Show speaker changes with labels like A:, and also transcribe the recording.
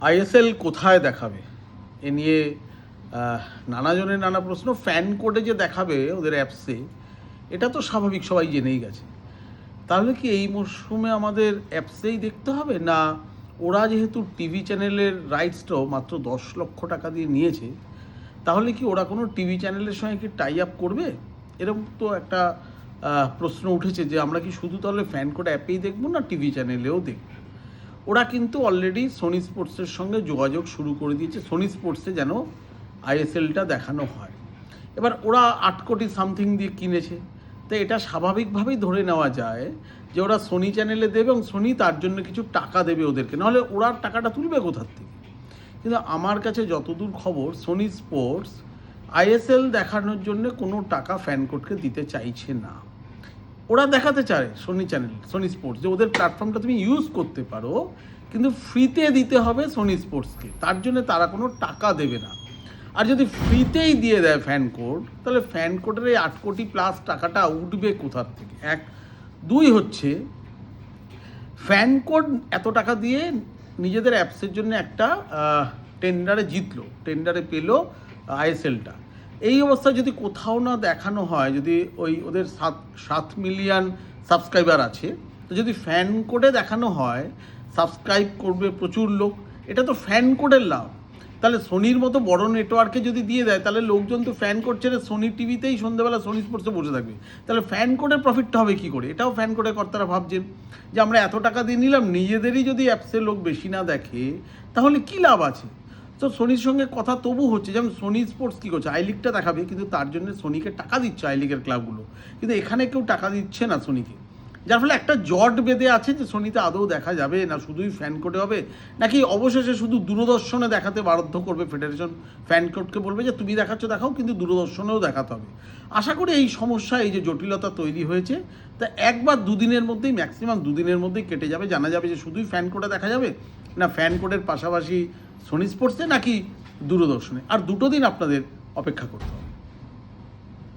A: ISL কোথায় দেখাবে এ নিয়ে নানাজনের নানা প্রশ্ন। ফ্যান কোডে যে দেখাবে ওদের অ্যাপসে, এটা তো স্বাভাবিক, সবাই জেনেই গেছে। তাহলে কি এই মরশুমে আমাদের অ্যাপসেই দেখতে হবে, না ওরা যেহেতু টিভি চ্যানেলের রাইটসটাও মাত্র 10 লক্ষ টাকা দিয়ে নিয়েছে, তাহলে কি ওরা কোনো টিভি চ্যানেলের সঙ্গে কি টাই আপ করবে? এরকম তো একটা প্রশ্ন উঠেছে যে আমরা কি শুধু তাহলে ফ্যান কোড অ্যাপেই দেখবো না টিভি চ্যানেলেও দেখব? ওরা কিন্তু অলরেডি সোনি স্পোর্টসের সঙ্গে যোগাযোগ শুরু করে দিয়েছে, সোনি স্পোর্টসে যেন আইএসএলটা দেখানো হয়। এবার ওরা 8 কোটি সামথিং দিয়ে কিনেছে, তো এটা স্বাভাবিকভাবেই ধরে নেওয়া যায় যে ওরা সোনি চ্যানেলে দেবে এবং সোনি তার জন্য কিছু টাকা দেবে ওদেরকে, নাহলে ওরা টাকাটা তুলবে কোথার থেকে? কিন্তু আমার কাছে যতদূর খবর, সোনি স্পোর্টস আইএসএল দেখানোর জন্য কোনো টাকা ফ্যান কোডকে দিতে চাইছে না। ওরা দেখাতে চায় সোনি চ্যানেল, সোনি স্পোর্টস, যে ওদের প্ল্যাটফর্মটা তুমি ইউজ করতে পারো, কিন্তু ফ্রিতে দিতে হবে সোনি স্পোর্টসকে, তার জন্য তারা কোনো টাকা দেবে না। আর যদি ফ্রিতেই দিয়ে দেয় ফ্যান কোড, তাহলে ফ্যান কোডের এই 8 কোটি প্লাস টাকাটা উঠবে কোথার থেকে? 1, 2 হচ্ছে ফ্যান কোড এত টাকা দিয়ে নিজেদের অ্যাপসের জন্য একটা টেন্ডারে জিতলো, টেন্ডারে পেলো আইএসএলটা। এই অবস্থায় যদি কোথাও না দেখানো হয়, যদি ওদের 7 মিলিয়ন সাবস্ক্রাইবার আছে, তো যদি ফ্যান কোডে দেখানো হয়, সাবস্ক্রাইব করবে প্রচুর লোক, এটা তো ফ্যান কোডের লাভ। তাহলে সোনির মতো বড় নেটওয়ার্কে যদি দিয়ে দেয়, তাহলে লোকজন তো ফ্যান কোড ছেড়ে সোনি টিভিতেই সন্ধ্যেবেলা সোনি স্পোর্টসে বসে থাকবে। তাহলে ফ্যান কোডের প্রফিটটা হবে কী করে? এটাও ফ্যান কোডের কর্তারা ভাবছেন যে আমরা এত টাকা দিয়ে নিলাম, নিজেদেরই যদি অ্যাপসের লোক বেশি না দেখে, তাহলে কী লাভ আছে? তো সোনির সঙ্গে কথা তবু হচ্ছে, যেমন সোনি স্পোর্টস কী করছে, আই লিগটা দেখাবে, কিন্তু তার জন্য সোনিকে টাকা দিচ্ছে আই লিগের ক্লাবগুলো, কিন্তু এখানে কেউ টাকা দিচ্ছে না সোনিকে। যার ফলে একটা জট বেঁধে আছে যে সোনিতে আদৌ দেখা যাবে না, শুধুই ফ্যান কোডে হবে, নাকি অবশেষে শুধু দূরদর্শনে দেখাতে বাধ্য করবে ফেডারেশন, ফ্যান কোডকে বলবে যে তুমি দেখাচ্ছ দেখাও, কিন্তু দূরদর্শনেও দেখাতে হবে। আশা করি এই সমস্যা, এই যে জটিলতা তৈরি হয়েছে, তা 1 বা 2 দিনের মধ্যেই, ম্যাক্সিমাম 2 দিনের মধ্যেই কেটে যাবে, জানা যাবে যে শুধুই ফ্যান কোডে দেখা যাবে, না ফ্যান কোডের পাশাপাশি সোনি স্পোর্টসে, নাকি দূরদর্শনে। আর 2 দিন আপনাদের অপেক্ষা করতে হবে।